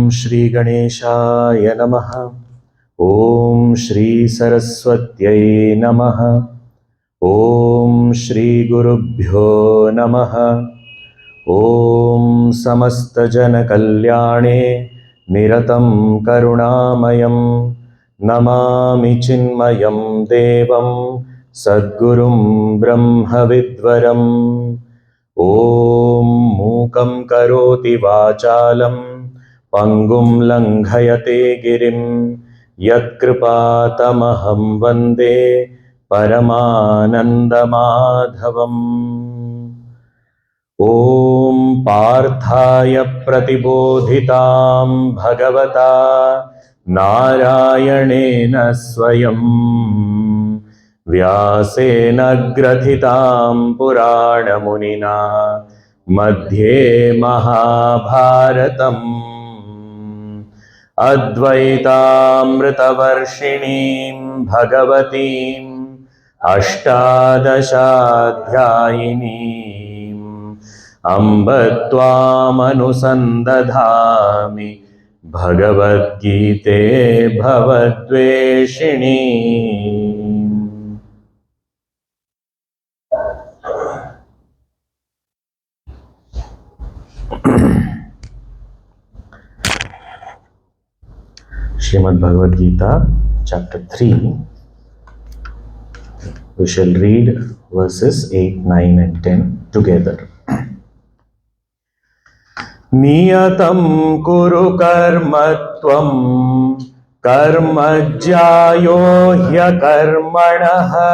Shri Ganeshaya Namaha. Om Shri Saraswatyai Namaha. Om Shri Gurubhyo Namaha. Om Samasta Jana Kalyane Niratam Karunamayam Namami Chinmayam Devam Sadgurum Brahma Vidvaram. Om Mukam Karoti Vachalam Pangum Langhayate Girim Yat Kripatamaham Vande Paramananda Madhavam. Om Parthaya Pratibodhitam Bhagavata Narayanena Swayam Vyasena Grathitam Purana Munina Madhye Mahabharatam Advaitamritavarshinim Bhagavatim Ashtadashadhyayinim Amba Tvamanusandadhami Bhagavad Gite Bhavadveshini. Srimad Bhagavad Gita, chapter 3. We shall read verses 8, 9 and 10 together. Niyatam kuru karma tvam karmajyayo hyakarmanaha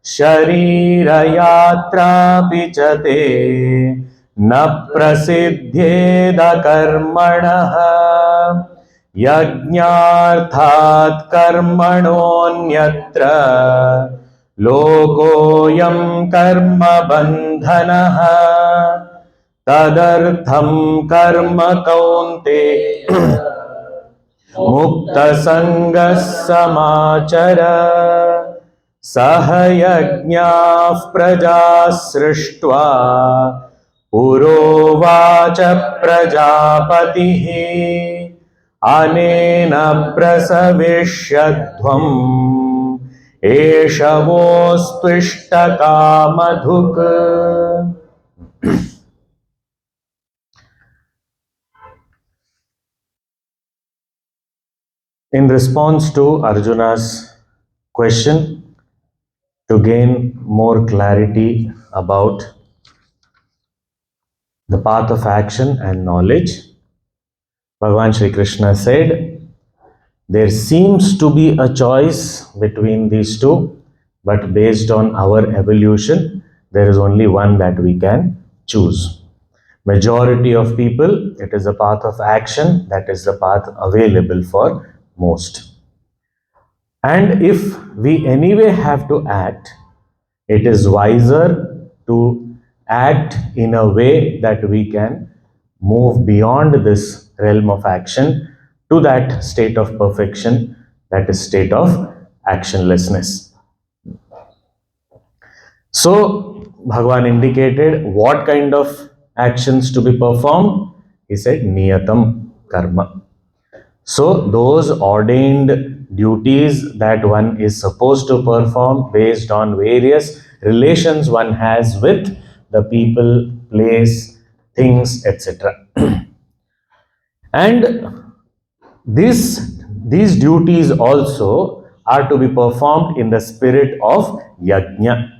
sharira yatra pichate na prasiddhyeda karmanaha yajnarthat karmanonyatra lokoyam karma bandhanaha tadartham karma kaunte mukta sangas samachara sahayajñāః prajas srishtva purovacha prajapatihi anena prasavishyadhvam eshavostishta kamadhuk. In response to Arjuna's question, to gain more clarity about the path of action and knowledge, Bhagavan Shri Krishna said, there seems to be a choice between these two, but based on our evolution, there is only one that we can choose. Majority of people, it is the path of action, that is the path available for most. And if we anyway have to act, it is wiser to act in a way that we can move beyond this realm of action to that state of perfection, that is state of actionlessness. So Bhagavan indicated what kind of actions to be performed. He said niyatam karma. So those ordained duties that one is supposed to perform based on various relations one has with the people, place, things, etc. And these duties also are to be performed in the spirit of yajna.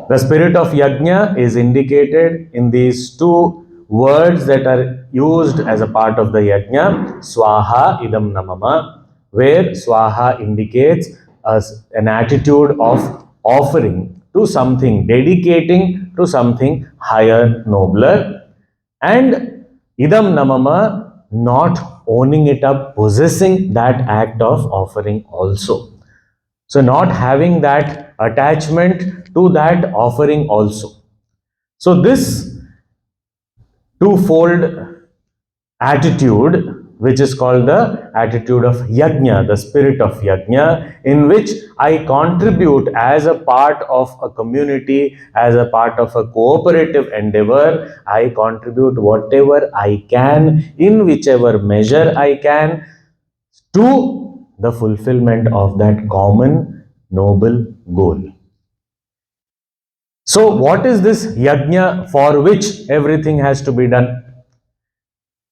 The spirit of yajna is indicated in these two words that are used as a part of the yajna, swaha idam namama, where swaha indicates an attitude of offering to something, dedicating to something higher, nobler, and idam namama, not owning it up, possessing that act of offering also. So not having that attachment to that offering also. So this twofold attitude which is called the attitude of yajna, the spirit of yajna, in which I contribute as a part of a community, as a part of a cooperative endeavor. I contribute whatever I can, in whichever measure I can, to the fulfillment of that common noble goal. So, what is this yajna for which everything has to be done?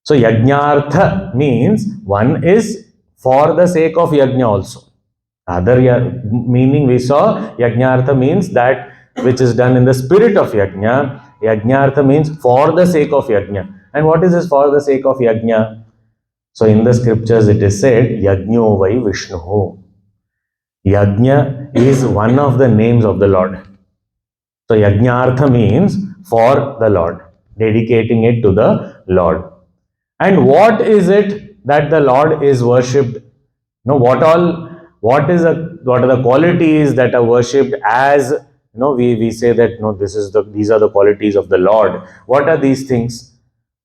So, yajnartha means one is for the sake of yajna also. Other meaning we saw, yajnartha means that which is done in the spirit of yajna. Yajnartha means for the sake of yajna. And what is this for the sake of yajna? So, in the scriptures it is said, Yajno vai Vishnuhu. Yajna is one of the names of the Lord. So, Yajnartha means for the Lord, dedicating it to the Lord. And what is it that the Lord is worshipped? What are the qualities that are worshipped as? We say that these are the qualities of the Lord. What are these things?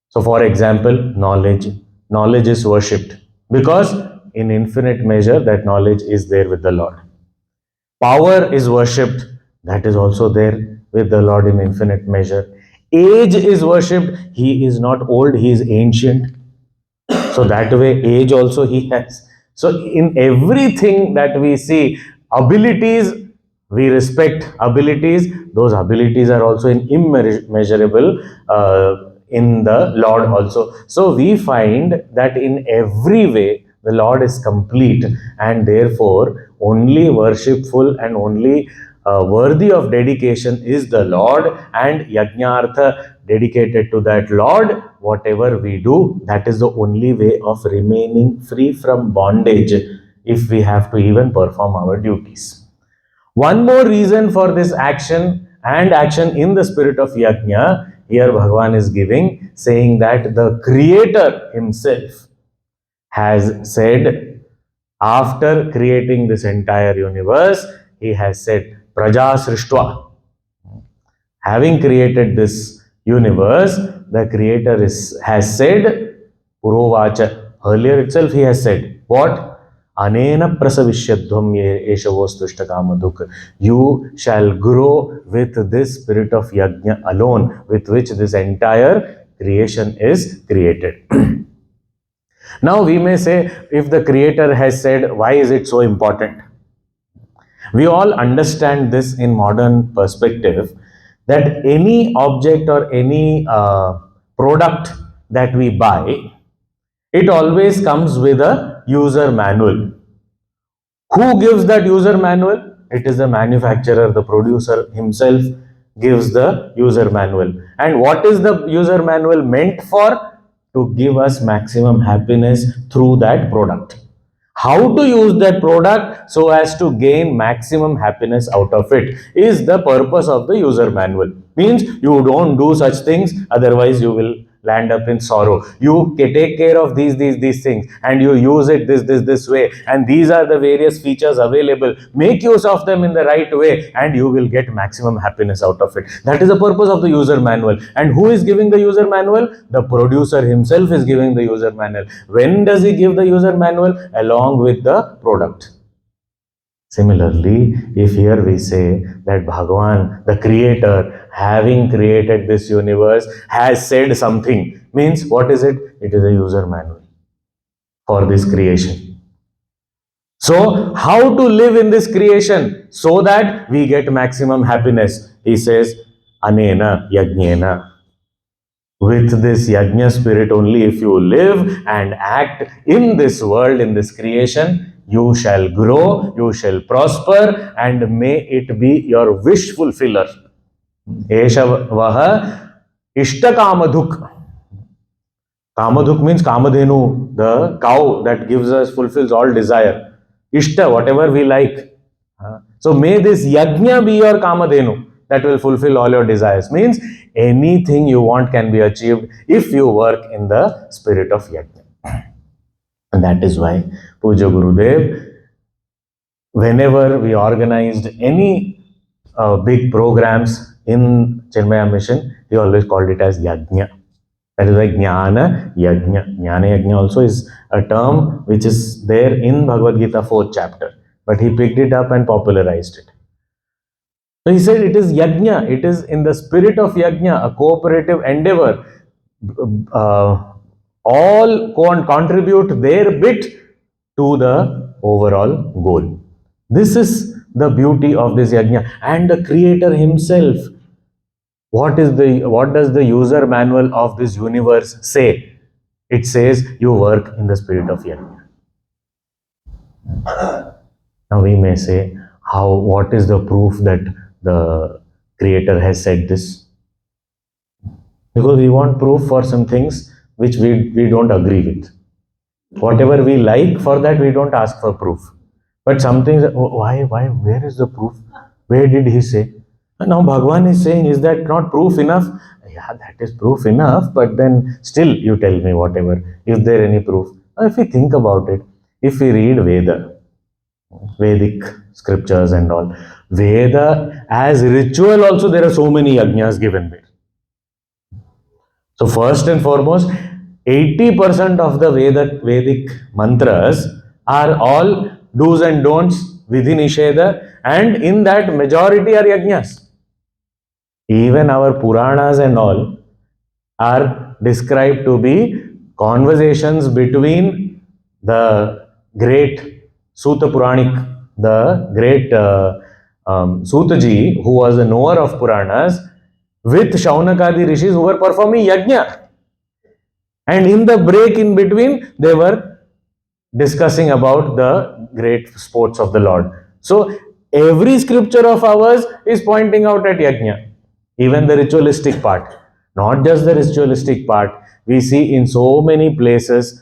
So, for example, knowledge. Knowledge is worshipped because in infinite measure that knowledge is there with the Lord. Power is worshipped. That is also there with the Lord in infinite measure. Age is worshipped. He is not old, he is ancient. So that way, age also he has. So in everything that we see, abilities, we respect abilities. Those abilities are also immeasurable in the Lord also. So we find that in every way, the Lord is complete, and therefore only worshipful and only worthy of dedication is the Lord, and yajnartha dedicated to that Lord. Whatever we do, that is the only way of remaining free from bondage if we have to even perform our duties. One more reason for this action and action in the spirit of yajna, here Bhagavan is giving, saying that the Creator himself has said, after creating this entire universe, he has said, Praja Srishtva. Having created this universe, the Creator has said, Purovacha. Earlier itself he has said, what? Anena prasavishyadhvam eshavosthushta kamaduk. You shall grow with this spirit of yajna alone, with which this entire creation is created. Now we may say, if the Creator has said, why is it so important? We all understand this in modern perspective, that any object or any product that we buy, it always comes with a user manual. Who gives that user manual? It is the manufacturer, the producer himself gives the user manual. And what is the user manual meant for? To give us maximum happiness through that product. How to use that product so as to gain maximum happiness out of it is the purpose of the user manual. Means you don't do such things, otherwise you will land up in sorrow. You take care of these things, and you use it this way, and these are the various features available. Make use of them in the right way, and you will get maximum happiness out of it. That is the purpose of the user manual. And who is giving the user manual? The producer himself is giving the user manual. When does he give the user manual? Along with the product. Similarly, if here we say that Bhagavan, the Creator, having created this universe, has said something, means what is it? It is a user manual for this creation. So, how to live in this creation so that we get maximum happiness? He says, Anena Yajnena. With this yajna spirit only, if you live and act in this world, in this creation, you shall grow, you shall prosper, and may it be your wish fulfiller. Esha vaha ishta kamadhuk. Kamadhuk means kamadhenu, the cow that gives us, fulfills all desire. Ishta, whatever we like. So may this yajna be your kamadhenu that will fulfill all your desires. Means anything you want can be achieved if you work in the spirit of yajna. And that is why Puja Gurudev, whenever we organized any big programs in Chinmaya Mission, he always called it as yajna. That is why Jnana Yajna. Jnana Yajna also is a term which is there in Bhagavad Gita 4th chapter. But he picked it up and popularized it. So he said it is Yajna, it is in the spirit of Yajna, a cooperative endeavor. All contribute their bit to the overall goal. This is the beauty of this Yajna. And the Creator Himself, what does the user manual of this universe say? It says you work in the spirit of Yajna. Now we may say, what is the proof that the Creator has said this? Because we want proof for some things which we don't agree with. Whatever we like, for that we don't ask for proof. But some things, why, where is the proof? Where did he say? And now Bhagavan is saying, is that not proof enough? Yeah, that is proof enough, but then still you tell me whatever. Is there any proof? Now, if we think about it, if we read Vedic scriptures and all, Veda as ritual also, there are so many yajnas given there. So first and foremost, 80% of the Vedic mantras are all do's and don'ts, vidhi nisheda, and in that majority are yajnas. Even our Puranas and all are described to be conversations between the great Suta Puranik, the great Suta Ji, who was a knower of Puranas, with Shaunakadi rishis who were performing yajna. And in the break in between, they were discussing about the great sports of the Lord. So every scripture of ours is pointing out at yajna, even the ritualistic part. Not just the ritualistic part, we see in so many places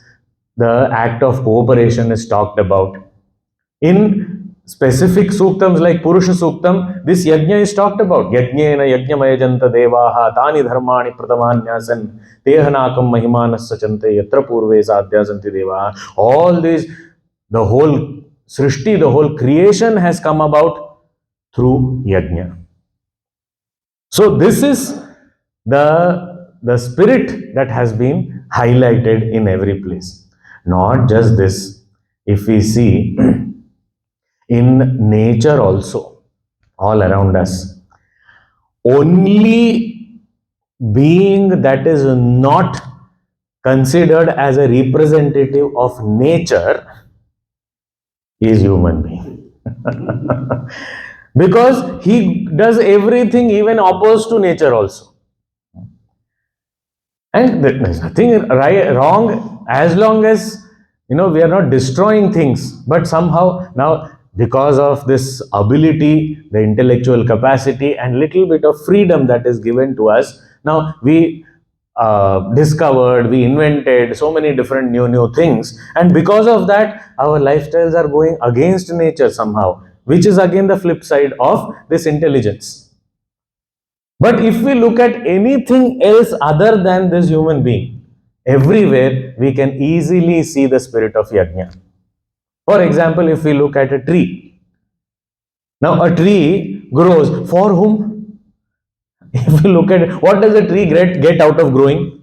the act of cooperation is talked about. In specific suktams like Purusha Suktam, this yajna is talked about. Yajnena yajnamayajanta devaha tani dharmani pratamhanyasan tehanakam mahimanas sachante yatra purve sadhyasanti devaha. All these, the whole srishti, the whole creation has come about through yajna. So this is the spirit that has been highlighted in every place. Not just this, if we see in nature also, all around us, only being that is not considered as a representative of nature is human being. Because he does everything even opposed to nature also. And there's nothing wrong as long as we are not destroying things. But somehow now, because of this ability, the intellectual capacity and little bit of freedom that is given to us, now we discovered, we invented so many different new things, and because of that our lifestyles are going against nature somehow, which is again the flip side of this intelligence. But if we look at anything else other than this human being, everywhere we can easily see the spirit of yajna. For example, if we look at a tree, now a tree grows for whom? If we look at it, what does a tree get out of growing?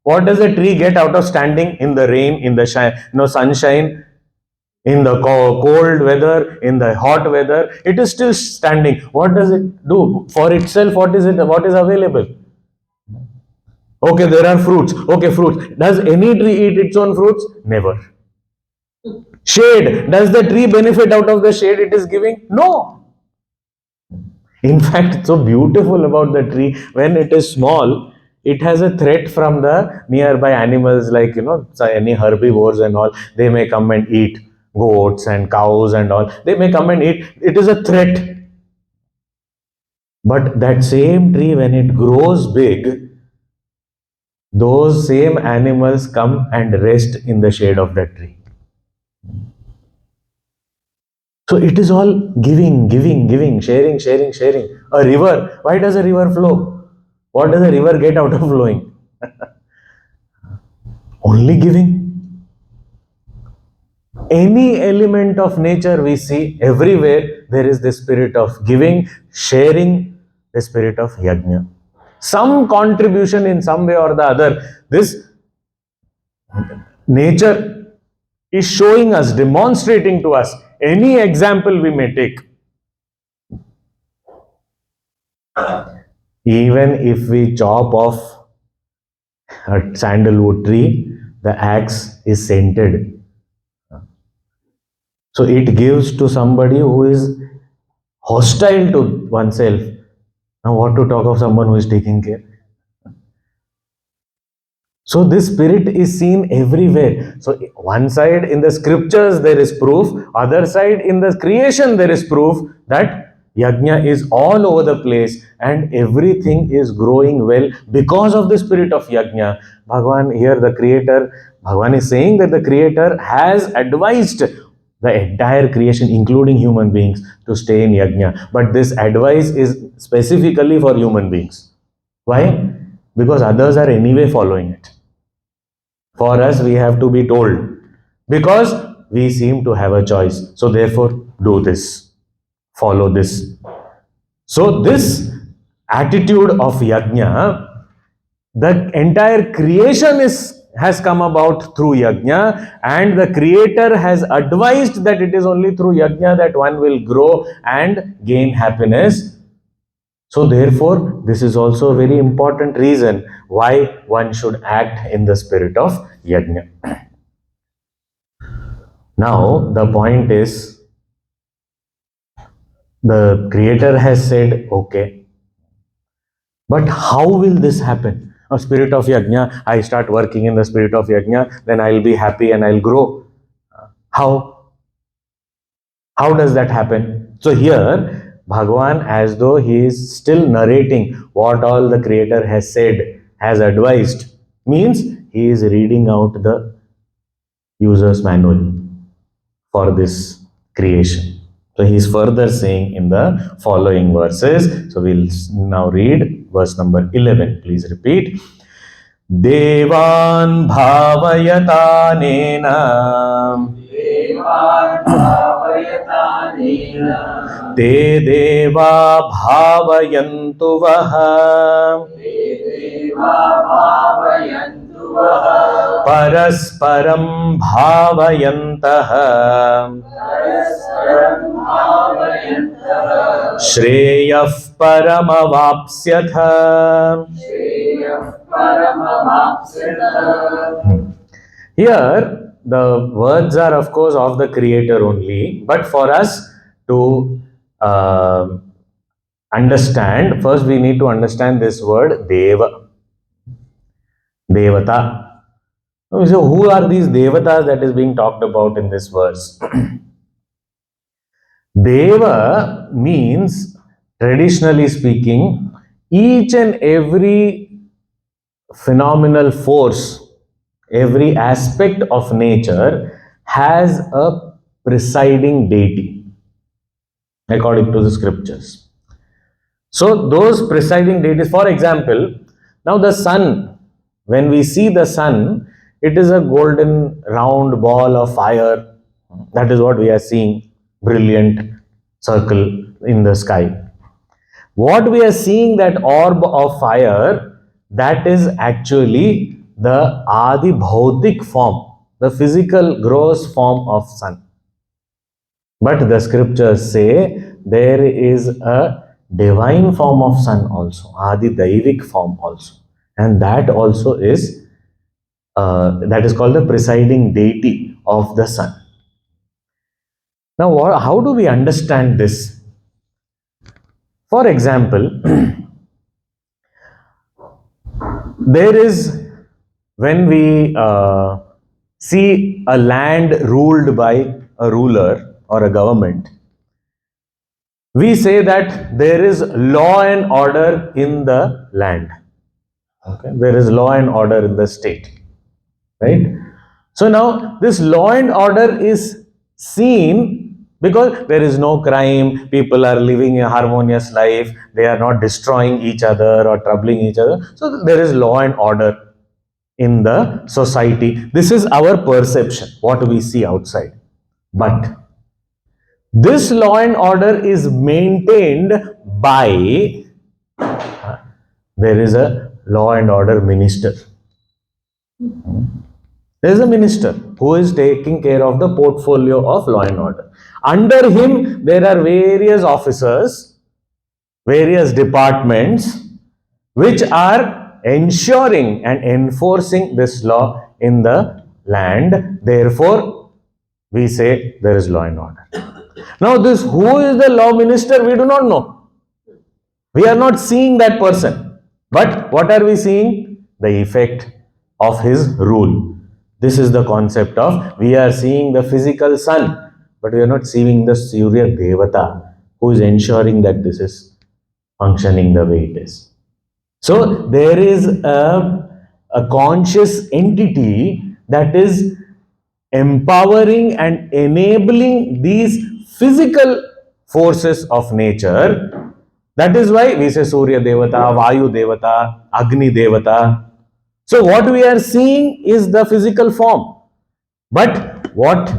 What does a tree get out of standing in the rain, in the sunshine, in the cold weather, in the hot weather? It is still standing. What does it do for itself? What is available? Okay, there are fruits. Okay, fruits. Does any tree eat its own fruits? Never. Shade. Does the tree benefit out of the shade it is giving? No. In fact, it's so beautiful about the tree. When it is small, it has a threat from the nearby animals like, any herbivores and all. They may come and eat goats and cows and all. They may come and eat. It is a threat. But that same tree, when it grows big, those same animals come and rest in the shade of that tree. So it is all giving, sharing. A river, why does a river flow? What does a river get out of flowing? Only giving. Any element of nature we see, everywhere there is the spirit of giving, sharing, the spirit of yajna. some contribution in some way or the other. This nature is showing us, demonstrating to us. Any example we may take. Even if we chop off a sandalwood tree, the axe is scented. So it gives to somebody who is hostile to oneself. Now, what to talk of someone who is taking care? So this spirit is seen everywhere. So one side in the scriptures there is proof, other side in the creation there is proof that yajna is all over the place and everything is growing well because of the spirit of yajna. Bhagavan here, the creator, Bhagavan is saying that the creator has advised the entire creation, including human beings, to stay in yajna. But this advice is specifically for human beings. Why? Because others are anyway following it. For us, we have to be told because we seem to have a choice. So, therefore, do this, follow this. So, this attitude of yajna, the entire creation has come about through yajna, and the creator has advised that it is only through yajna that one will grow and gain happiness. So, therefore, this is also a very important reason why one should act in the spirit of yajna. Now, the point is, the creator has said, okay, but how will this happen? A spirit of yajna, I start working in the spirit of yajna, then I'll be happy and I'll grow. How? How does that happen? So here, Bhagavan, as though he is still narrating what all the creator has said, has advised, means he is reading out the user's manual for this creation. So he is further saying in the following verses. So we'll now read verse number 11. Please repeat. Devan bhavayatanena te deva bhavayantu vaha parasparam bhavayantah Shreyah paramavapsyatha. Here, the words are of course of the creator only, but for us to understand, first we need to understand this word Deva, Devata. So, who are these Devatas that is being talked about in this verse? Deva means, traditionally speaking, each and every phenomenal force, every aspect of nature has a presiding deity according to the scriptures. So those presiding deities, for example, now the sun, when we see the sun, it is a golden round ball of fire. That is what we are seeing, brilliant circle in the sky. What we are seeing, that orb of fire, that is actually the Adi Bhautik form, the physical gross form of sun. But the scriptures say there is a divine form of sun also, Adi Daivik form also. And that also is, that is called the presiding deity of the sun. Now, how do we understand this? For example, there is, when we see a land ruled by a ruler or a government, we say that there is law and order in the land. Okay? There is law and order in the state. Right? So now this law and order is seen because there is no crime, people are living a harmonious life, they are not destroying each other or troubling each other. So there is law and order in the society. This is our perception, what we see outside. But this law and order is maintained by there is a law and order minister. There is a minister who is taking care of the portfolio of law and order. Under him, there are various officers, various departments, which are ensuring and enforcing this law in the land. Therefore, we say there is law and order. Now, this who is the law minister, we do not know. We are not seeing that person. But what are we seeing? The effect of his rule. This is the concept of we are seeing the physical sun, but we are not seeing the Surya Devata who is ensuring that this is functioning the way it is. So there is a conscious entity that is empowering and enabling these physical forces of nature. That is why we say Surya Devata, Vayu Devata, Agni Devata. So what we are seeing is the physical form. But what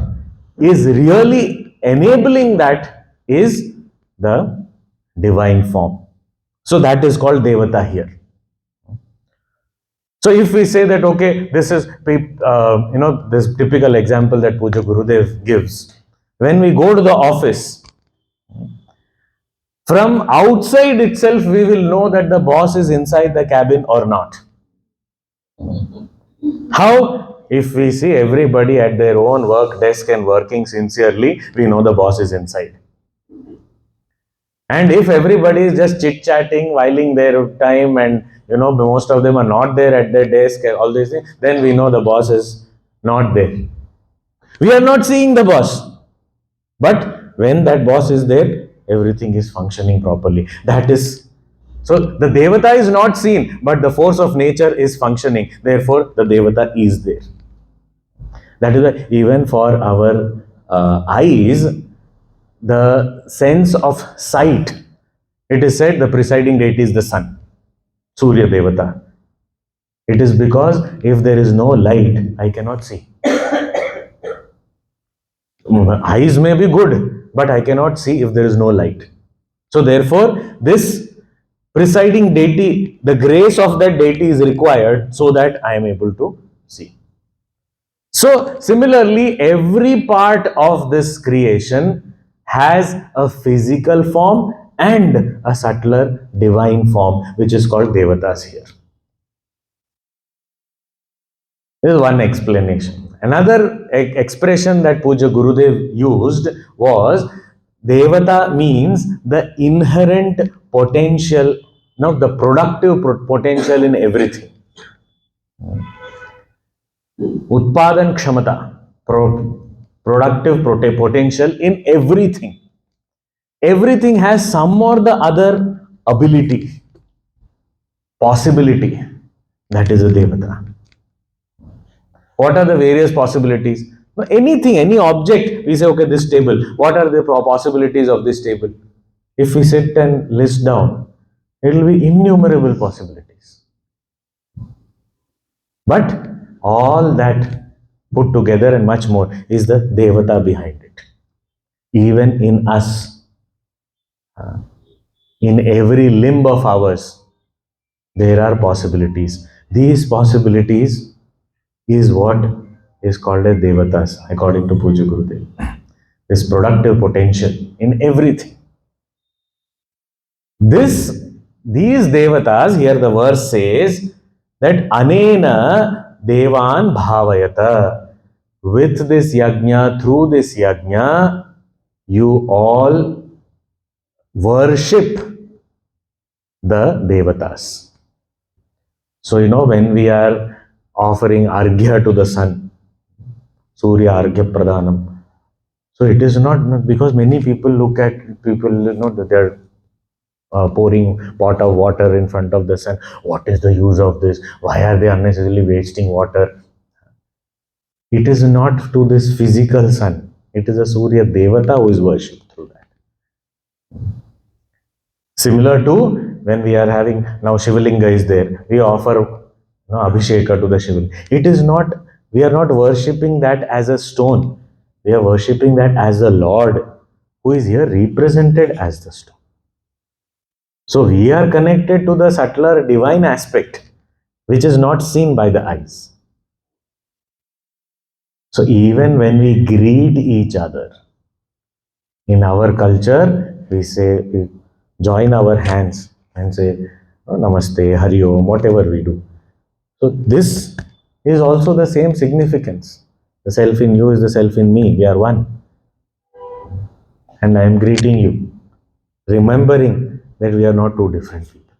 is really enabling that is the divine form. So that is called Devata here. So if we say that, okay, this is, this typical example that Puja Gurudev gives. When we go to the office, from outside itself, we will know that the boss is inside the cabin or not. How? If we see everybody at their own work desk and working sincerely, we know the boss is inside. And if everybody is just chit-chatting, whiling their time, and most of them are not there at their desk and all these things, then we know the boss is not there. We are not seeing the boss. But when that boss is there, everything is functioning properly. That is, so the Devata is not seen, but the force of nature is functioning. Therefore, the Devata is there. That is why even for our eyes, the sense of sight, it is said the presiding deity is the sun, Surya Devata. It is because if there is no light, I cannot see. Eyes may be good, but I cannot see if there is no light. So therefore, this presiding deity, the grace of that deity is required so that I am able to see. So similarly, every part of this creation has a physical form and a subtler divine form, which is called Devatas here. This is one explanation. Another expression that Puja Gurudev used was Devata means the inherent potential, the productive potential in everything. Utpadan Kshamata, productive potential in everything. Everything has some or the other ability, possibility. That is a Devata. What are the various possibilities? Anything, any object, we say, okay, this table, what are the possibilities of this table? If we sit and list down, it will be innumerable possibilities. But all that put together and much more is the Devata behind it. Even in us, in every limb of ours, there are possibilities. These possibilities is what is called as Devatas, according to Puja Gurudev. This productive potential in everything. These Devatas, here the verse says that Anena Devan Bhavayata. With this yajna, through this yajna, you all worship the Devatas. So, when we are offering Arghya to the sun, Surya Arghya Pradhanam. So, it is not because many people look at people, they are pouring pot of water in front of the sun. What is the use of this? Why are they unnecessarily wasting water? It is not to this physical sun. It is a Surya Devata who is worshipped through that. Similar to when we are having, now Shivalinga is there. We offer Abhisheka to the Shivalinga. It is not, we are not worshipping that as a stone. We are worshipping that as the Lord who is here represented as the stone. So we are connected to the subtler divine aspect, which is not seen by the eyes. So even when we greet each other, in our culture, we join our hands and say, oh, Namaste, Hari Om, whatever we do. So this is also the same significance. The self in you is the self in me. We are one. And I am greeting you, remembering that we are not two different people.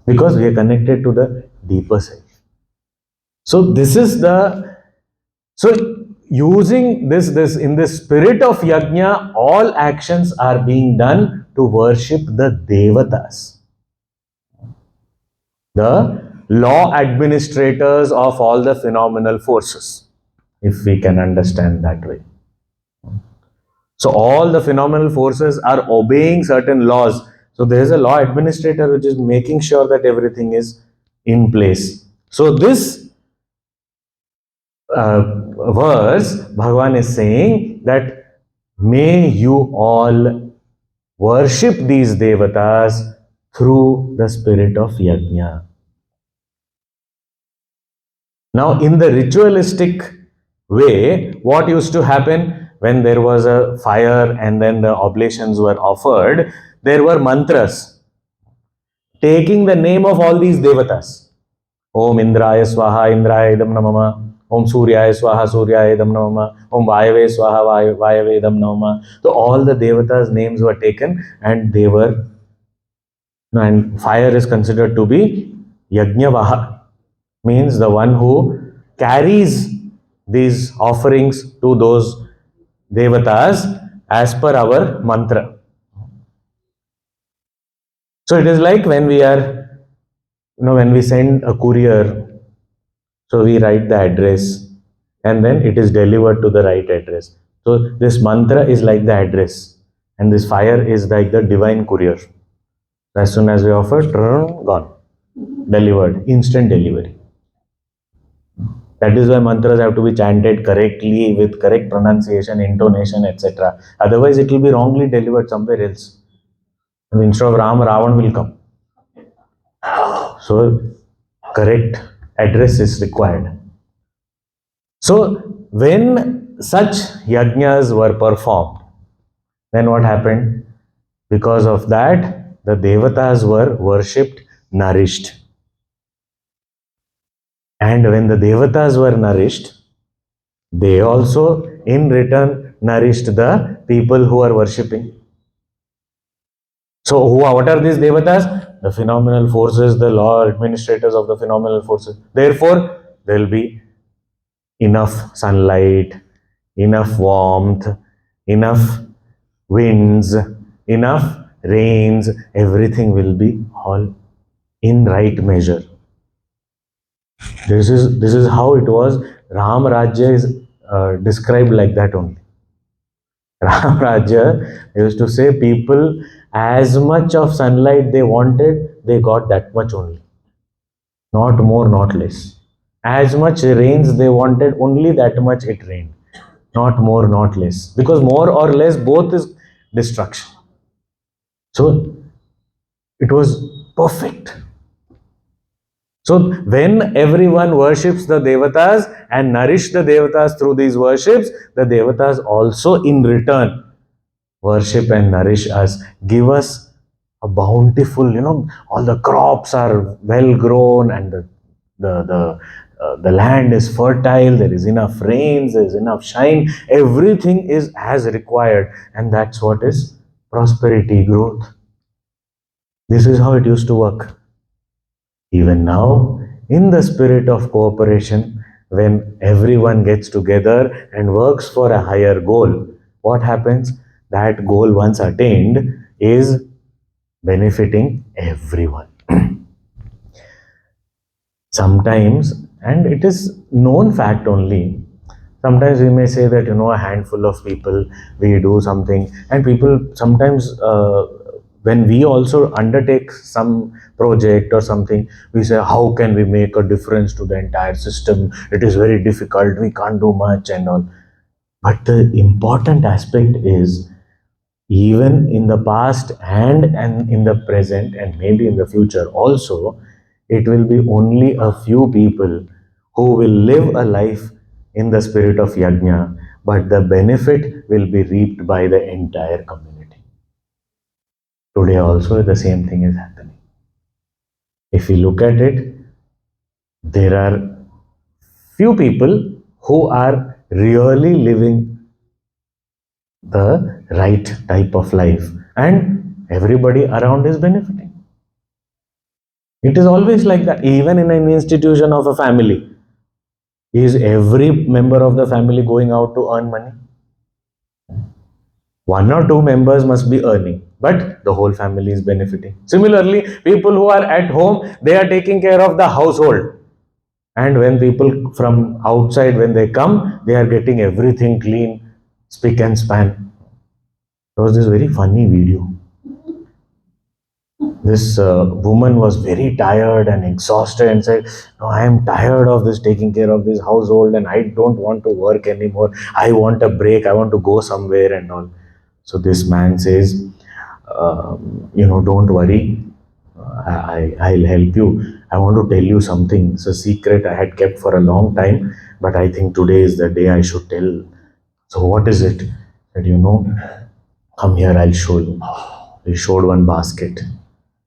Because we are connected to the deeper self. So this is the, so using this in the spirit of yajna, all actions are being done to worship the devatas, the law administrators of all the phenomenal forces, if we can understand that way. So all the phenomenal forces are obeying certain laws. So there is a law administrator which is making sure that everything is in place. So this verse, Bhagavan is saying that may you all worship these devatas through the spirit of yajna. Now, in the ritualistic way, what used to happen when there was a fire and then the oblations were offered, there were mantras taking the name of all these devatas. Om Indraya Swaha, Indraya Idam Namama. Om Suryaya Swaha, Suryaya Idam Namama. Om Vayave Swaha, Vayave Idam Namama. So all the devatas' names were taken and they were, and fire is considered to be Yajnavaha, means the one who carries these offerings to those devatas as per our mantra. So it is like when we are, when we send a courier, so we write the address and then it is delivered to the right address. So this mantra is like the address and this fire is like the divine courier. As soon as we offer, gone, delivered, instant delivery. That is why mantras have to be chanted correctly with correct pronunciation, intonation, etc. Otherwise, it will be wrongly delivered somewhere else. And instead of Ram, Ravan will come. So, correct address is required. So, when such yajnas were performed, then what happened? Because of that, the devatas were worshipped, nourished. And when the devatas were nourished, they also in return nourished the people who are worshipping. So what are these devatas? The phenomenal forces, the law administrators of the phenomenal forces. Therefore, there will be enough sunlight, enough warmth, enough winds, enough rains, everything will be all in right measure. This is how it was. Ram Rajya is described like that only. Ram Rajya used to say people as much of sunlight they wanted, they got that much only. Not more, not less. As much rains they wanted, only that much it rained. Not more, not less. Because more or less, both is destruction. So it was perfect. So when everyone worships the devatas and nourish the devatas through these worships, the devatas also in return worship and nourish us, give us a bountiful, all the crops are well grown and the land is fertile, there is enough rains, there is enough shine, everything is as required, and that's what is prosperity, growth. This is how it used to work. Even now, in the spirit of cooperation, when everyone gets together and works for a higher goal, what happens? That goal, once attained, is benefiting everyone. Sometimes, and it is known fact only, sometimes we may say that, a handful of people, we do something, and people sometimes, when we also undertake some project or something, we say, how can we make a difference to the entire system? It is very difficult, we can't do much and all. But the important aspect is even in the past and in the present and maybe in the future also, it will be only a few people who will live a life in the spirit of yajna, but the benefit will be reaped by the entire community. Today also the same thing is happening. If we look at it, there are few people who are really living the right type of life, and everybody around is benefiting. It is always like that. Even in an institution of a family, is every member of the family going out to earn money? One or two members must be earning, but the whole family is benefiting. Similarly, people who are at home, they are taking care of the household. And when people from outside, when they come, they are getting everything clean, spick and span. There was this very funny video. This woman was very tired and exhausted and said, "No, I am tired of this taking care of this household and I don't want to work anymore. I want a break. I want to go somewhere and all." So this man says, don't worry. I'll help you. I want to tell you something. It's a secret I had kept for a long time, but I think today is the day I should tell. So what is it? That come here, I'll show you. He showed one basket.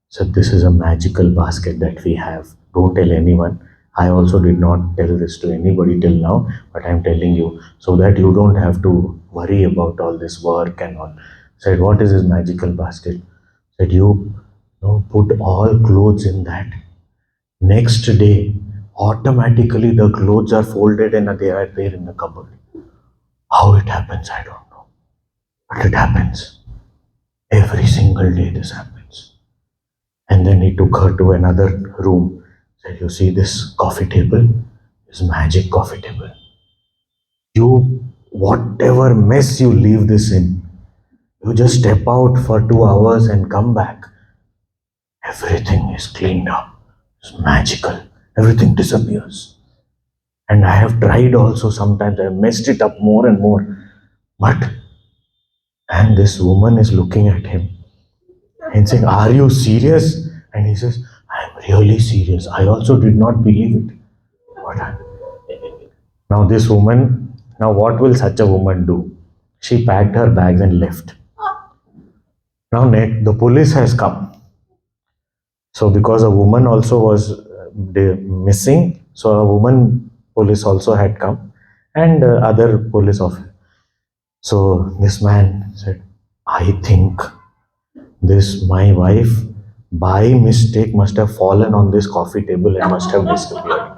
So this is a magical basket that we have. Don't tell anyone. I also did not tell this to anybody till now, but I'm telling you so that you don't have to worry about all this work and all. Said, what is this magical basket? Said, you put all clothes in that. Next day, automatically the clothes are folded and they are there in the cupboard. How it happens, I don't know. But it happens. Every single day this happens. And then he took her to another room. Said, you see this coffee table? This magic coffee table. Whatever mess you leave this in, you just step out for 2 hours and come back. Everything is cleaned up. It's magical. Everything disappears. And I have tried also sometimes. I messed it up more and more. And this woman is looking at him and saying, are you serious? And he says, I'm really serious. I also did not believe it. Now this woman, now what will such a woman do? She packed her bags and left. Now the police has come. So because a woman also was missing, so a woman police also had come and other police officer. So this man said, I think my wife by mistake must have fallen on this coffee table and must have disappeared.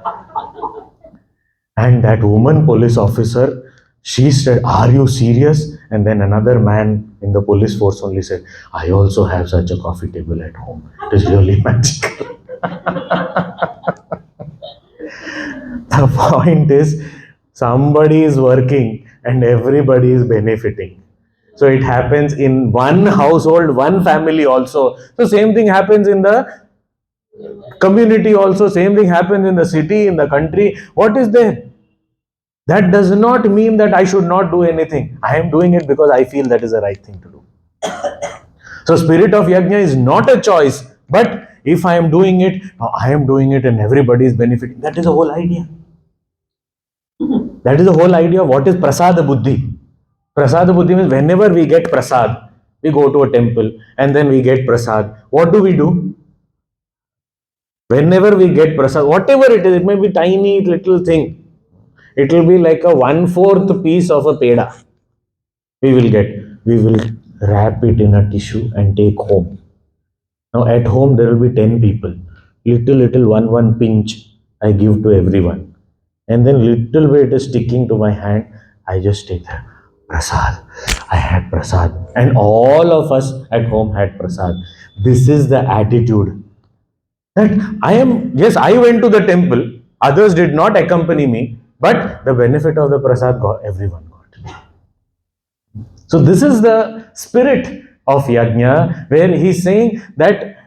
And that woman police officer, she said, are you serious? And then another man in the police force only said, I also have such a coffee table at home. It is really magical. The point is, somebody is working and everybody is benefiting. So it happens in one household, one family also. So same thing happens in the community also, same thing happens in the city, in the country. What is there? That does not mean that I should not do anything. I am doing it because I feel that is the right thing to do. So spirit of yajna is not a choice, but if I am doing it, I am doing it and everybody is benefiting. That is the whole idea. That is the whole idea of what is prasada buddhi. Prasada buddhi means whenever we get prasad, we go to a temple and then we get prasad. What do? Whenever we get prasad, whatever it is, it may be tiny little thing. It will be like a 1/4 piece of a peda. We will wrap it in a tissue and take home. Now at home there will be 10 people. Little one pinch I give to everyone. And then little bit is sticking to my hand. I just take that. Prasad. I had prasad. And all of us at home had prasad. This is the attitude. That yes, I went to the temple. Others did not accompany me. But the benefit of the prasad everyone got. So this is the spirit of yajna, where he's saying that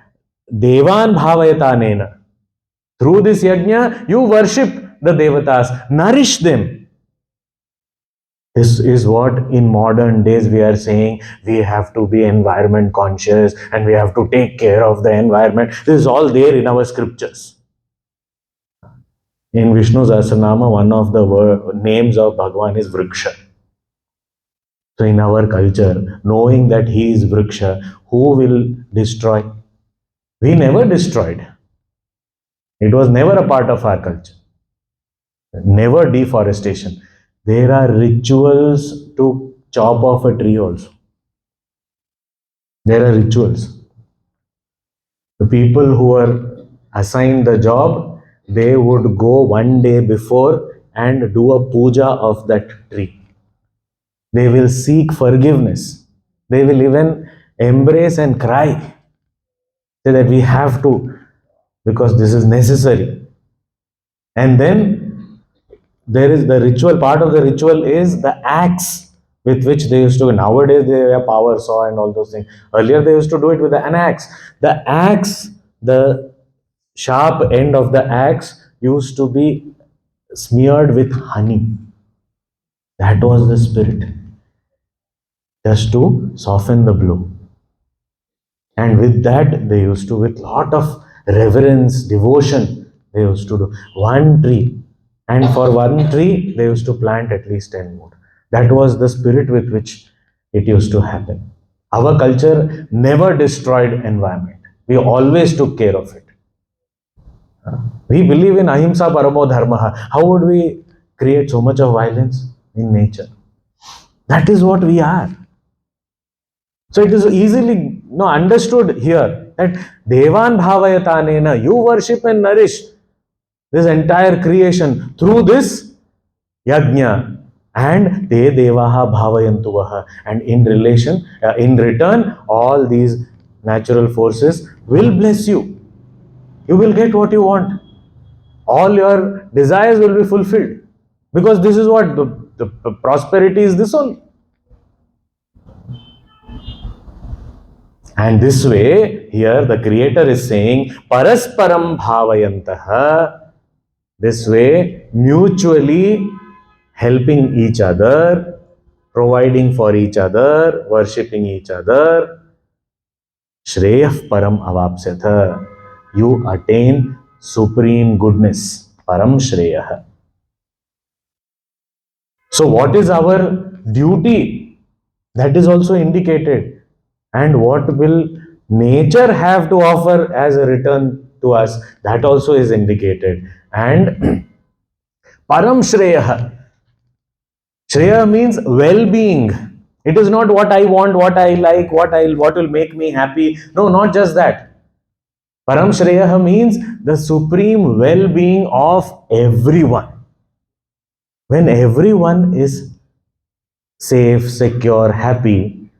devan bhavayatanena. Through this yajna, you worship the devatas, nourish them. This is what in modern days we are saying we have to be environment conscious and we have to take care of the environment. This is all there in our scriptures. In Vishnu Sahasranama, one of the names of Bhagavan is Vriksha. So in our culture, knowing that he is Vriksha, who will destroy? We never destroyed. It was never a part of our culture. Never deforestation. There are rituals to chop off a tree also. There are rituals. The people who are assigned the job, they would go one day before and do a puja of that tree. They will seek forgiveness. They will even embrace and cry. Say that we have to, because this is necessary. And then there is the ritual, part of the ritual is the axe with which they used to, nowadays they have power saw and all those things. Earlier they used to do it with an axe. The axe, the sharp end of the axe used to be smeared with honey. That was the spirit, just to soften the blow. And with that, they used to, with lot of reverence, devotion, they used to do one tree. And for one tree, they used to plant at least 10 more. That was the spirit with which it used to happen. Our culture never destroyed environment. We always took care of it. We believe in ahimsa paramo dharma. How would we create so much of violence in nature? That is what we are. So it is easily understood here that Devan Bhavayatanena, you worship and nourish this entire creation through this yajna, and Te Devaha Bhavayantuvaha, and in return, all these natural forces will bless you. You will get what you want. All your desires will be fulfilled, because this is what the prosperity is, this only. And this way, here the Creator is saying, Parasparam Bhavayantaha. This way, mutually helping each other, providing for each other, worshipping each other. Shreyah Param Avapsyatha. You attain supreme goodness. Param Shreyah. So, what is our duty? That is also indicated. And what will nature have to offer as a return to us? That also is indicated. And Param Shreya. Shreya means well-being. It is not what I want, what I like, what will make me happy. No, not just that. Param Shreya means the supreme well-being of everyone. When everyone is safe, secure, happy,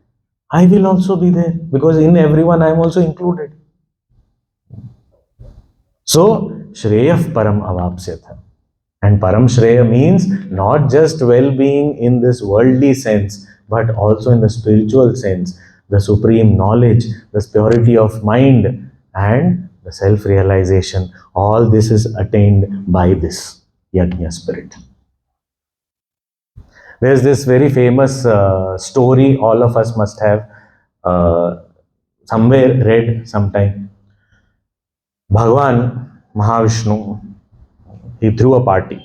I will also be there, because in everyone I am also included. So, Shreyah Param Avapsyatha. And Param Shreya means not just well-being in this worldly sense, but also in the spiritual sense, the supreme knowledge, the purity of mind, and the self-realization. All this is attained by this yajna spirit. There's this very famous story all of us must have somewhere read sometime. Bhagavan Mahavishnu, he threw a party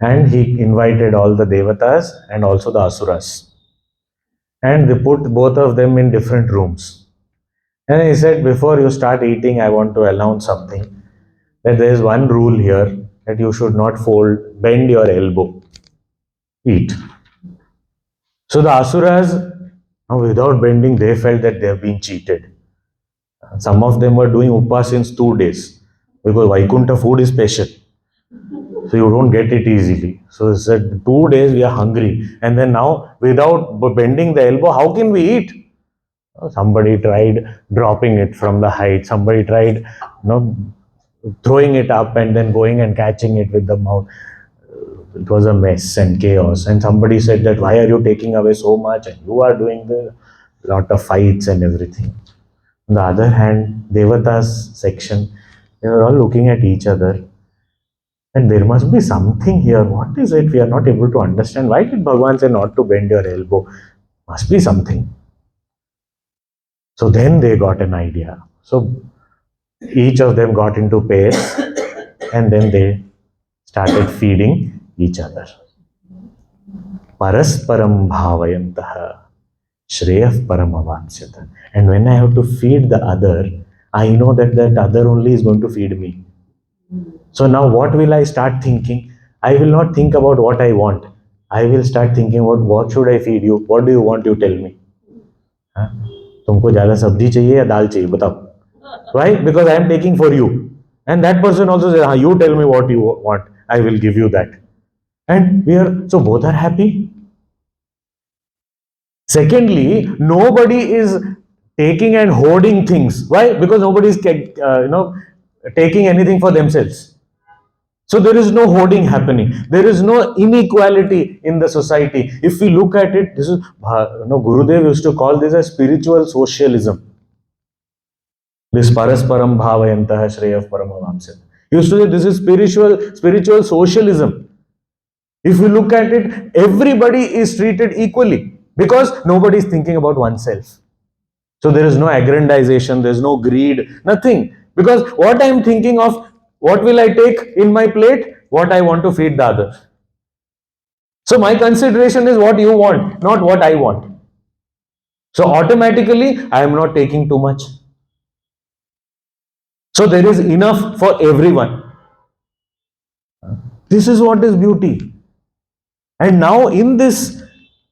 and he invited all the devatas and also the asuras. And they put both of them in different rooms. And he said, before you start eating, I want to announce something. That there is one rule here, that you should not bend your elbow. Eat. So the asuras, without bending, they felt that they have been cheated. Some of them were doing upas since 2 days, because Vaikuntha food is special. So you don't get it easily. So he said, 2 days we are hungry. And then now, without bending the elbow, how can we eat? Somebody tried dropping it from the height. Somebody tried throwing it up and then going and catching it with the mouth. It was a mess and chaos. And somebody said that, why are you taking away so much? And you are doing the lot of fights and everything. On the other hand, Devata's section, they were all looking at each other. And there must be something here. What is it? We are not able to understand. Why did Bhagavan say not to bend your elbow? Must be something. So then they got an idea. So each of them got into pairs and then they started feeding each other. Parasparam bhavayantaha shreyah paramavapsyata. And when I have to feed the other, I know that that other only is going to feed me. So now what will I start thinking? I will not think about what I want. I will start thinking about what should I feed you? What do you want? You tell me. हाँ? तुमको ज़्यादा सब्जी चाहिए या दाल चाहिए बताओ. Why? Because I am taking for you. And that person also says, you tell me what you want. I will give you that. And so both are happy. Secondly, nobody is taking and hoarding things. Why? Because nobody is taking anything for themselves. So there is no hoarding happening. There is no inequality in the society. If we look at it, this is Gurudev used to call this as spiritual socialism. This parasparam bhavayantah shreyah paramavamsyat. He used to say this is spiritual socialism. If you look at it, everybody is treated equally because nobody is thinking about oneself. So there is no aggrandization, there is no greed, nothing. Because what I am thinking of, what will I take in my plate? What I want to feed the other. So my consideration is what you want, not what I want. So automatically, I am not taking too much. So there is enough for everyone. This is what is beauty. And now in this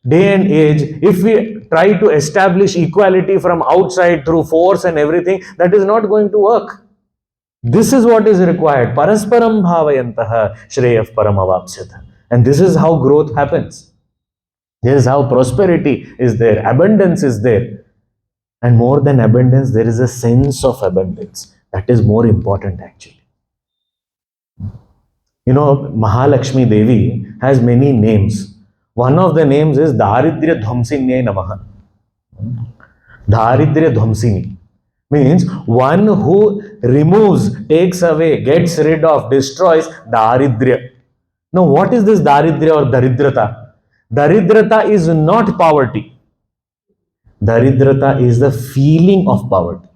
day and age, if we try to establish equality from outside through force and everything, that is not going to work. This is what is required. Parasparam bhavayantaha shreyah paramavapsyata. And this is how growth happens. This is how prosperity is there. Abundance is there. And more than abundance, there is a sense of abundance. That is more important actually. Mahalakshmi Devi has many names. One of the names is Daridrya Dhvamsinyai Namaha. Daridrya Dhvamsini means one who removes, takes away, gets rid of, destroys Daridrya. Now, what is this Daridrya or Daridrata? Daridrata is not poverty. Daridrata is the feeling of poverty.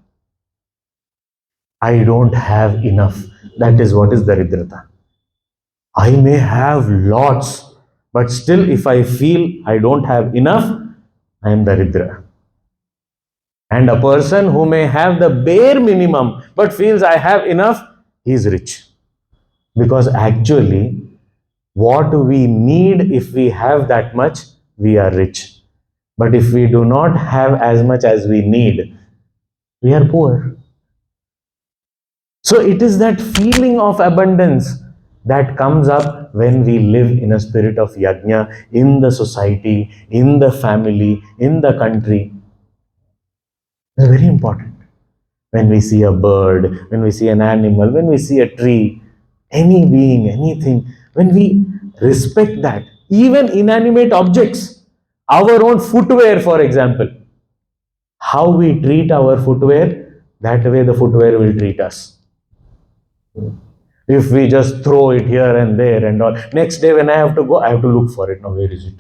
I don't have enough. That is what is Daridrata. I may have lots, but still if I feel I don't have enough, I am Daridra. And a person who may have the bare minimum, but feels I have enough, he is rich. Because actually, what we need, if we have that much, we are rich. But if we do not have as much as we need, we are poor. So it is that feeling of abundance that comes up when we live in a spirit of yajna in the society, in the family, in the country. It's very important. When we see a bird, when we see an animal, when we see a tree, any being, anything, when we respect that, even inanimate objects, our own footwear, for example, how we treat our footwear, that way the footwear will treat us. If we just throw it here and there and all, next day when I have to go, I have to look for it. Now, where is it?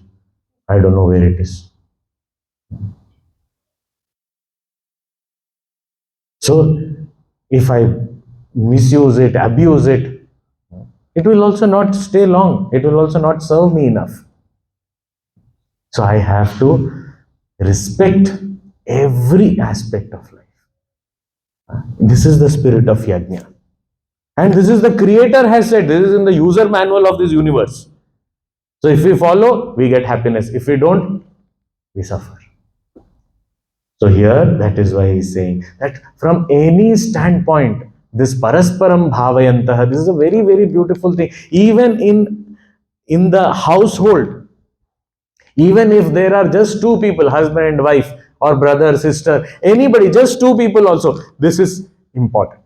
I don't know where it is. So, if I misuse it, abuse it, it will also not stay long. It will also not serve me enough. So, I have to respect every aspect of life. This is the spirit of yajna. And this is the creator has said, this is in the user manual of this universe. So if we follow, we get happiness. If we don't, we suffer. So here, that is why he is saying that from any standpoint, this parasparam bhavayantaha, this is a very, very beautiful thing. Even in the household, even if there are just two people, husband and wife, or brother, sister, anybody, just two people also, this is important.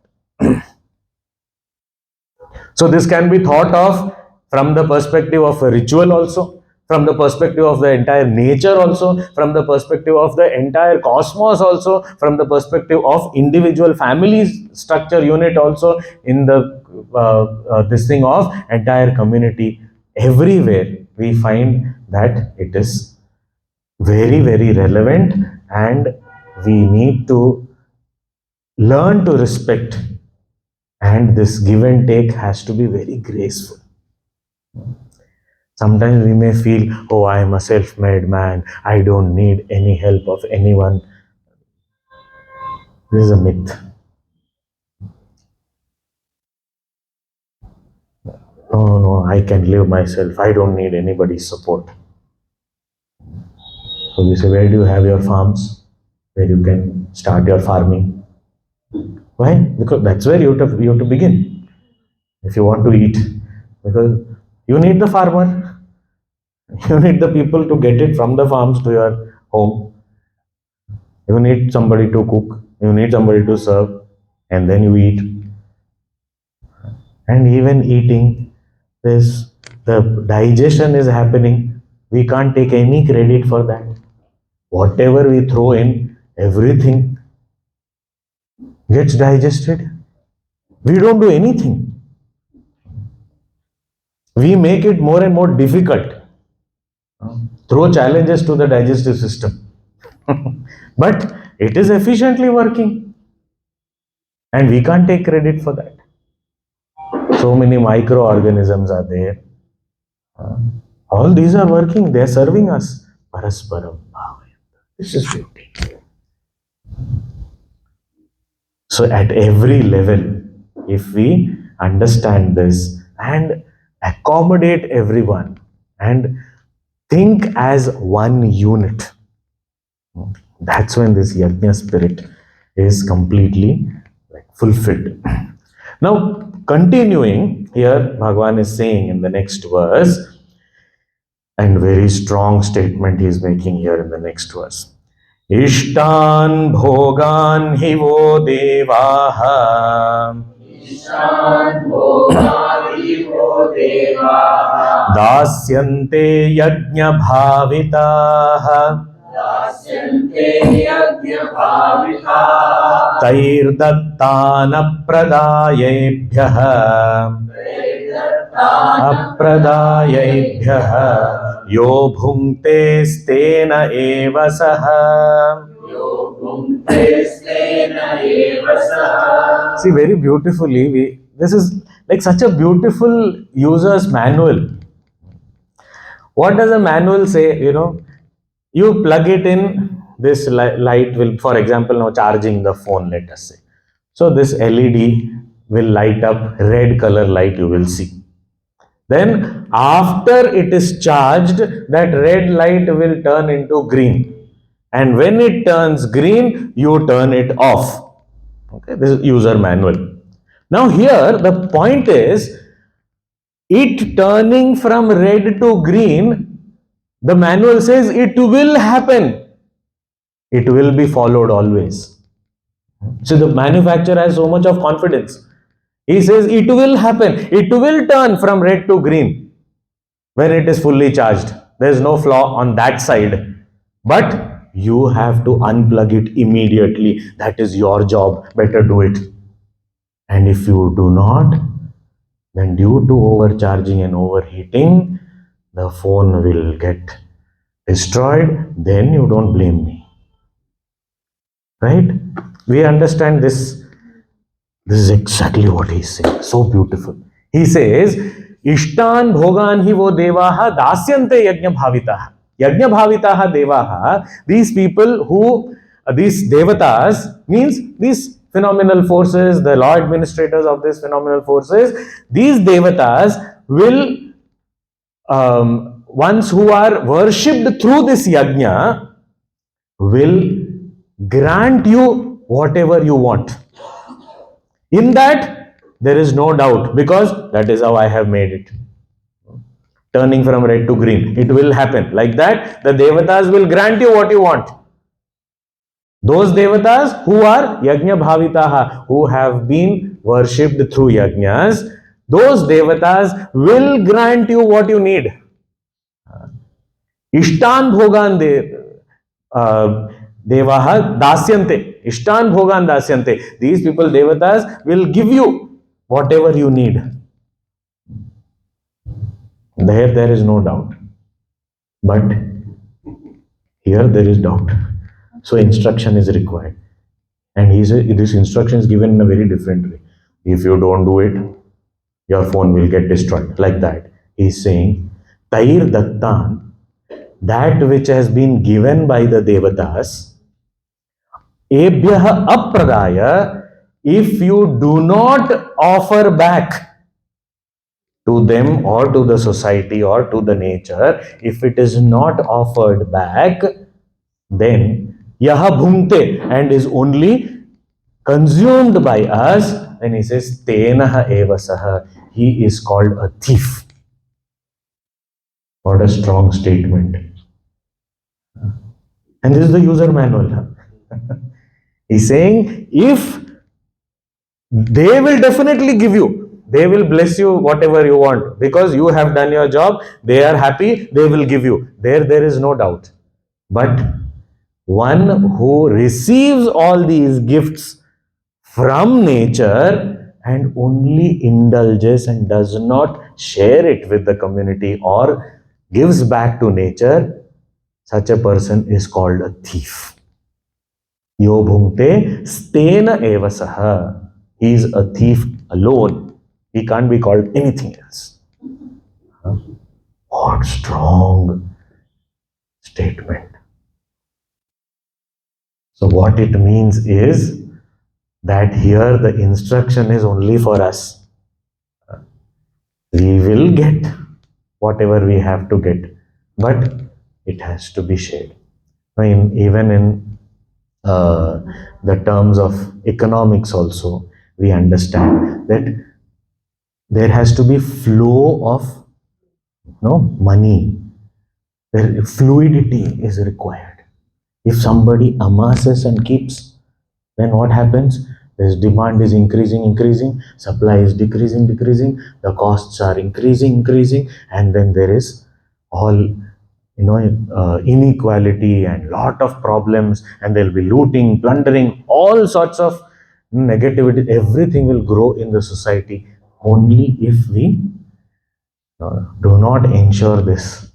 So this can be thought of from the perspective of a ritual also, from the perspective of the entire nature also, from the perspective of the entire cosmos also, from the perspective of individual families structure unit also, in the this thing of entire community. Everywhere we find that it is very, very relevant, and we need to learn to respect, and this give and take has to be very graceful. Sometimes we may feel, oh, I am a self-made man, I don't need any help of anyone. This is a myth. No, I can live myself, I don't need anybody's support. So we say, where do you have your farms? Where you can start your farming? Why? Because that's where you have to begin. If you want to eat, because you need the farmer, you need the people to get it from the farms to your home. You need somebody to cook, you need somebody to serve, and then you eat. And even eating, the digestion is happening. We can't take any credit for that. Whatever we throw in, everything gets digested. We don't do anything. We make it more and more difficult. Throw challenges to the digestive system. But it is efficiently working. And we can't take credit for that. So many microorganisms are there. All these are working. They are serving us. Parasparam bhavayata. This is beauty. So at every level, if we understand this and accommodate everyone and think as one unit, that's when this yajna spirit is completely fulfilled. Now, continuing here, Bhagavan is saying in the next verse, and very strong statement he is making here in the next verse. Ishtan bhogan hi vo devaha dasyante yajna bhavitaha तैर्दत्तान प्रदायेभ्यः अप्रदायेभ्यः यो भुङ्क्ते स्तेन एव सः. See, very beautifully, this is like such a beautiful user's manual. What does a manual say? You plug it in, this light will, for example, now charging the phone, let us say. So this LED will light up, red color light you will see. Then after it is charged, that red light will turn into green. And when it turns green, you turn it off. Okay, this is user manual. Now here the point is, it turning from red to green, the manual says it will happen. It will be followed always. So the manufacturer has so much of confidence. He says it will happen. It will turn from red to green when it is fully charged. There is no flaw on that side. But you have to unplug it immediately. That is your job. Better do it. And if you do not, then due to overcharging and overheating, the phone will get destroyed. Then you don't blame me. Right? We understand this. This is exactly what he is saying. So beautiful. He says, Ishtan bhogan hi vo devaha dasyante yajna bhavitaha. Yajna bhavitaha devaha. These people who, these devatas, means these phenomenal forces, the law administrators of these phenomenal forces, these devatas will, ones who are worshipped through this yajna, will grant you whatever you want. In that, there is no doubt, because that is how I have made it. Turning from red to green. It will happen. Like that, the devatas will grant you what you want. Those devatas who are yajna bhavitaha, who have been worshipped through yajnas, those devatas will grant you what you need. Ishtan bhogan devaha dasyante. Ishtan bhogan dasyante. These people, devatas, will give you whatever you need. There is no doubt. But here there is doubt. So instruction is required. And this instruction is given in a very different way. If you don't do it, your phone will get destroyed. Like that. He's saying, Tair Dattan, that which has been given by the Devatas, Ebhyah Apradaya, if you do not offer back to them or to the society or to the nature, if it is not offered back, then Yaha Bhumte, and is only consumed by us, then he says, Tenaha Evasaha, he is called a thief. What a strong statement. And this is the user manual. He's saying, if they will definitely give you, they will bless you whatever you want, because you have done your job, they are happy, they will give you. There is no doubt. But one who receives all these gifts from nature and only indulges and does not share it with the community or gives back to nature, such a person is called a thief. Yo bhungte stena evasaha. He is a thief alone. He can't be called anything else. What strong statement. So what it means is that here the instruction is only for us. We will get whatever we have to get, but it has to be shared. Even in the terms of economics also, we understand that there has to be flow of money. Fluidity is required. If somebody amasses and keeps, then what happens? This demand is increasing, supply is decreasing, the costs are increasing, and then there is all inequality and lot of problems, and there will be looting, plundering, all sorts of negativity. Everything will grow in the society only if we do not ensure this.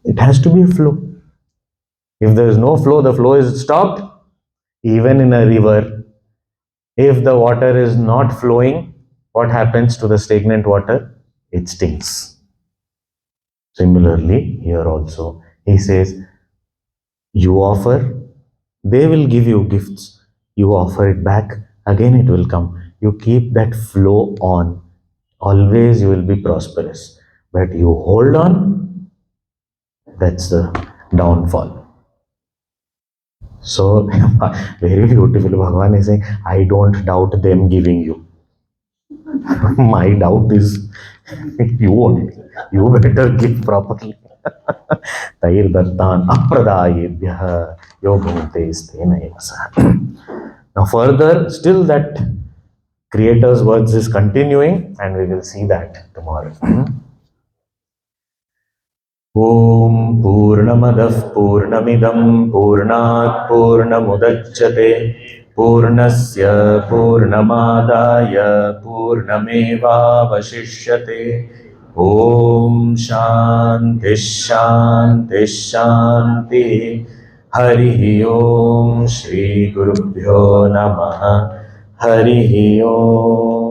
It has to be a flow. If there is no flow, the flow is stopped. Even in a river, if the water is not flowing, what happens to the stagnant water? It stinks. Similarly, here also, he says, you offer, they will give you gifts. You offer it back, again it will come. You keep that flow on. Always you will be prosperous. But you hold on, that's the downfall. So, very beautiful, Bhagavan is saying, I don't doubt them giving you. My doubt is you only. You better give properly. Tair Dattan Apradayebhyah Yogante Stena Evasa. Now further, still that Creator's words is continuing, and we will see that tomorrow. Om Purnamadah Purnamidam Purnat Purnamudachyate Purnasya Purnamadaya Purnameva Vashishyate. Om Shanti Shanti Shanti. Hari Om Shri Gurubhyo Namaha. Hari Om.